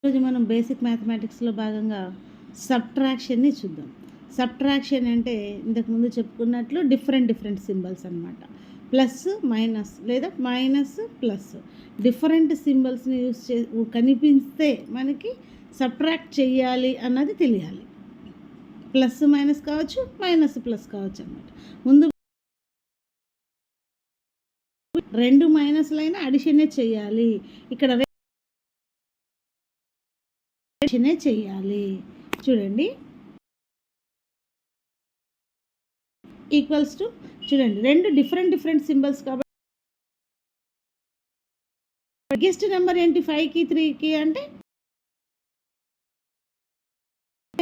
ఈరోజు మనం బేసిక్ మ్యాథమెటిక్స్లో భాగంగా సబ్ట్రాక్షన్ని చూద్దాం. సబ్ట్రాక్షన్ అంటే ఇంతకుముందు చెప్పుకున్నట్లు డిఫరెంట్ సింబల్స్ అనమాట. ప్లస్ మైనస్ లేదా మైనస్ ప్లస్ డిఫరెంట్ సింబల్స్ని కనిపిస్తే మనకి సబ్ట్రాక్ట్ చేయాలి అన్నది తెలియాలి. ప్లస్ మైనస్ కావచ్చు, మైనస్ ప్లస్ కావచ్చు అనమాట. ముందు రెండు మైనస్లైనా అడిషనే చేయాలి. ఇక్కడ అడిషనే చేయాలి. చూడండి, ఈక్వల్స్ టు చూడండి, రెండు డిఫరెంట్ సింబల్స్ కాబట్టి బిగ్గెస్ట్ నెంబర్ ఏంటి 5కి 3కి అంటే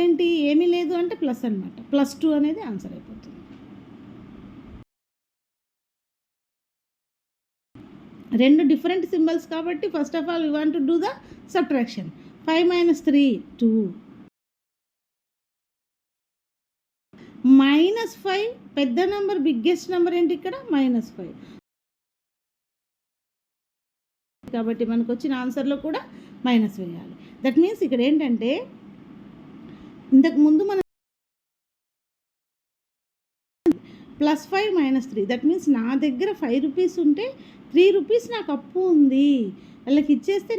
ఏంటి, ఏమీ లేదు అంటే ప్లస్ అనమాట. +2 అనేది ఆన్సర్ అయిపోతుంది. రెండు డిఫరెంట్ సింబల్స్ కాబట్టి first of all you want to do the subtraction. 5 - 3 2 -5 పెద్ద నెంబర్ బిగ్గెస్ట్ నెంబర్ ఏంటి ఇక్కడ -5 కాబట్టి మనకు వచ్చిన ఆన్సర్లో కూడా మైనస్ వేయాలి. దట్ మీన్స్ ఇక్కడ ఏంటంటే ఇంతకుముందు మనం +5 - 3 దట్ మీన్స్ నా దగ్గర 5 రూపీస్ ఉంటే 3 రూపీస్ నాకు అప్పు ఉంది, వాళ్ళకి ఇచ్చేస్తే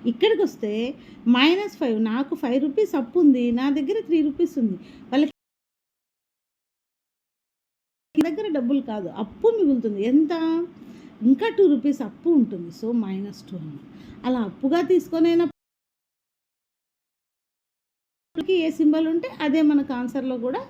ఇక్కడికి వస్తే -5 నాకు 5 రూపీస్ అప్పు ఉంది, నా దగ్గర 3 రూపీస్ ఉంది, వాళ్ళకి దగ్గర డబ్బులు కాదు అప్పు మిగులుతుంది. ఎంత, ఇంకా 2 రూపీస్ అప్పు ఉంటుంది. సో -2 అన్న అలా అప్పుగా తీసుకొనైనా ఏ సింబల్ ఉంటే అదే మనకు ఆన్సర్లో కూడా